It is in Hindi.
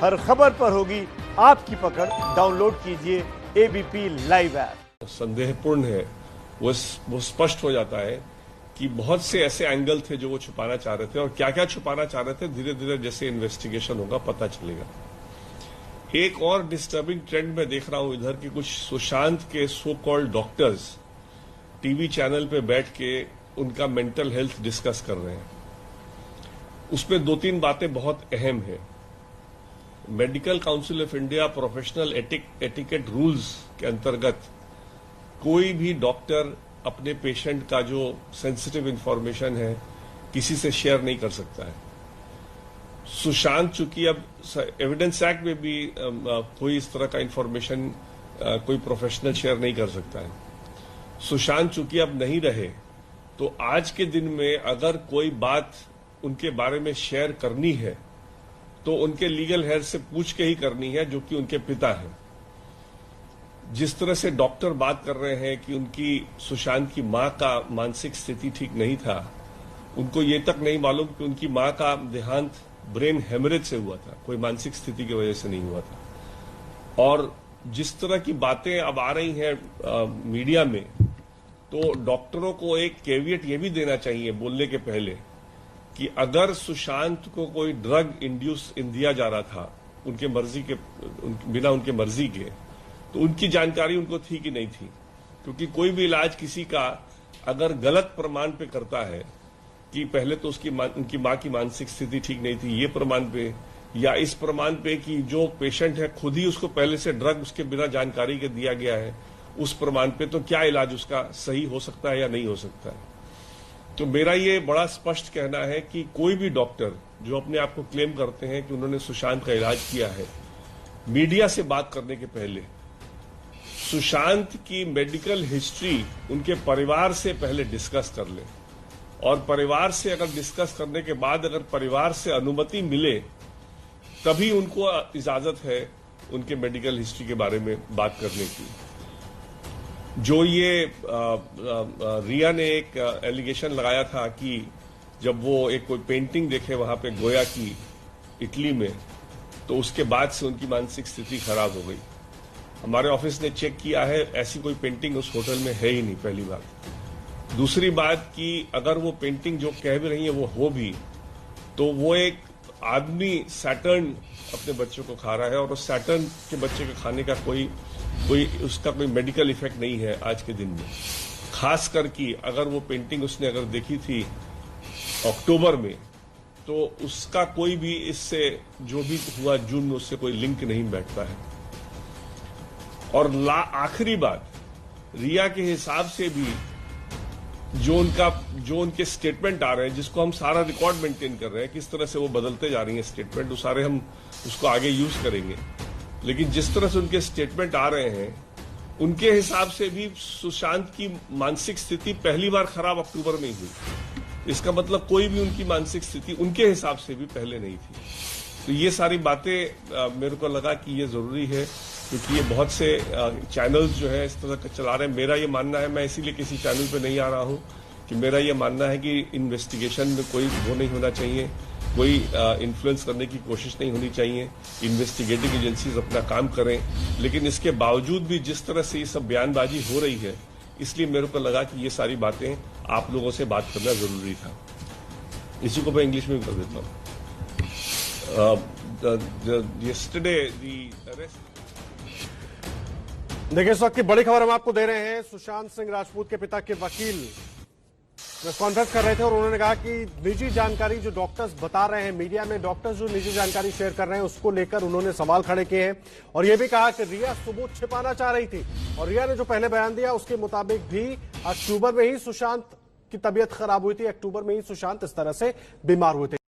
हर खबर पर होगी आपकी पकड़। डाउनलोड कीजिए एबीपी लाइव ऐप। संदेहपूर्ण है वो स्पष्ट हो जाता है कि बहुत से ऐसे एंगल थे जो वो छुपाना चाह रहे थे, और क्या क्या छुपाना चाह रहे थे धीरे धीरे जैसे इन्वेस्टिगेशन होगा पता चलेगा। एक और डिस्टर्बिंग ट्रेंड में देख रहा हूं इधर की कुछ सुशांत के so called doctors TV channel पे बैठ के उनका मेंटल हेल्थ डिस्कस कर रहे हैं। उसमें दो तीन बातें बहुत अहम है। Medical council of India professional etiquette rules के अंतर्गत कोई भी डॉक्टर अपने पेशेंट का जो सेंसिटिव इंफॉर्मेशन है किसी से शेयर नहीं कर सकता है। सुशांत चूंकि अब एविडेंस एक्ट में भी कोई इस तरह का इंफॉर्मेशन कोई प्रोफेशनल शेयर नहीं कर सकता है। सुशांत चूंकि अब नहीं रहे तो आज के दिन में अगर कोई बात उनके बारे में शेयर करनी है तो उनके लीगल हेड से पूछ के ही करनी है, जो कि उनके पिता हैं। जिस तरह से डॉक्टर बात कर रहे हैं कि उनकी सुशांत की मां का मानसिक स्थिति ठीक नहीं था, उनको ये तक नहीं मालूम कि उनकी मां का देहांत ब्रेन हेमरेज से हुआ था, कोई मानसिक स्थिति की वजह से नहीं हुआ था। और जिस तरह की बातें अब आ रही हैं मीडिया में, तो डॉक्टरों को एक कैवियट ये भी देना चाहिए बोलने के पहले कि अगर सुशांत को कोई ड्रग इंड्यूस दिया जा रहा था उनके मर्जी के बिना उनके मर्जी के, तो उनकी जानकारी उनको थी कि नहीं थी। क्योंकि कोई भी इलाज किसी का अगर गलत प्रमाण पे करता है कि पहले तो उनकी मां की मानसिक स्थिति ठीक नहीं थी, ये प्रमाण पे, या इस प्रमाण पे कि जो पेशेंट है खुद ही उसको पहले से ड्रग उसके बिना जानकारी के दिया गया है, उस प्रमाण पे तो क्या इलाज उसका सही हो सकता है या नहीं हो सकता है। तो मेरा ये बड़ा स्पष्ट कहना है कि कोई भी डॉक्टर जो अपने आप को क्लेम करते हैं कि उन्होंने सुशांत का इलाज किया है, मीडिया से बात करने के पहले सुशांत की मेडिकल हिस्ट्री उनके परिवार से पहले डिस्कस कर ले, और परिवार से अगर डिस्कस करने के बाद अगर परिवार से अनुमति मिले तभी उनको इजाजत है उनके मेडिकल हिस्ट्री के बारे में बात करने की। जो ये रिया ने एक एलिगेशन लगाया था कि जब वो एक कोई पेंटिंग देखे वहां पे गोया की इटली में, तो उसके बाद से उनकी मानसिक स्थिति खराब हो गई। हमारे ऑफिस ने चेक किया है, ऐसी कोई पेंटिंग उस होटल में है ही नहीं, पहली बात। दूसरी बात कि अगर वो पेंटिंग जो कह भी रही है वो हो भी, तो वो एक आदमी सैटर्न अपने बच्चों को खा रहा है, और उस सैटर्न के बच्चे के खाने का कोई उसका कोई मेडिकल इफेक्ट नहीं है आज के दिन में। खास कर कि अगर वो पेंटिंग उसने अगर देखी थी अक्टूबर में, तो उसका कोई भी इससे जो भी हुआ जून में उससे कोई लिंक नहीं बैठता है। और आखिरी बात, रिया के हिसाब से भी जो उनके स्टेटमेंट आ रहे हैं, जिसको हम सारा रिकॉर्ड मेंटेन कर रहे हैं, किस तरह से वो बदलते जा रही हैं स्टेटमेंट, वो सारे हम उसको आगे यूज करेंगे। लेकिन जिस तरह से उनके स्टेटमेंट आ रहे हैं, उनके हिसाब से भी सुशांत की मानसिक स्थिति पहली बार खराब अक्टूबर में ही हुई। इसका मतलब कोई भी उनकी मानसिक स्थिति उनके हिसाब से भी पहले नहीं थी। तो ये सारी बातें मेरे को लगा कि ये जरूरी है, क्योंकि ये बहुत से चैनल्स जो है इस तरह का चला रहे हैं। मेरा ये मानना है, मैं इसीलिए किसी चैनल पे नहीं आ रहा हूं, कि मेरा ये मानना है कि इन्वेस्टिगेशन में कोई वो नहीं होना चाहिए, कोई इन्फ्लुएंस करने की कोशिश नहीं होनी चाहिए। इन्वेस्टिगेटिंग एजेंसीज अपना काम करें, लेकिन इसके बावजूद भी जिस तरह से ये सब बयानबाजी हो रही है, इसलिए मेरे को लगा कि ये सारी बातें आप लोगों से बात करना जरूरी था। इसी को मैं इंग्लिश में भी कर देता हूँ। yesterday the arrest। देखिए, इस वक्त की बड़ी खबर हम आपको दे रहे हैं। सुशांत सिंह राजपूत के पिता के वकील प्रेस कॉन्फ्रेंस कर रहे थे और उन्होंने कहा कि निजी जानकारी जो डॉक्टर्स बता रहे हैं मीडिया में, डॉक्टर्स जो निजी जानकारी शेयर कर रहे हैं उसको लेकर उन्होंने सवाल खड़े किए हैं। और यह भी कहा कि रिया सबूत छिपाना चाह रही थी, और रिया ने जो पहले बयान दिया उसके मुताबिक भी अक्टूबर में ही सुशांत की तबीयत खराब हुई थी, अक्टूबर में ही सुशांत इस तरह से बीमार हुए थे।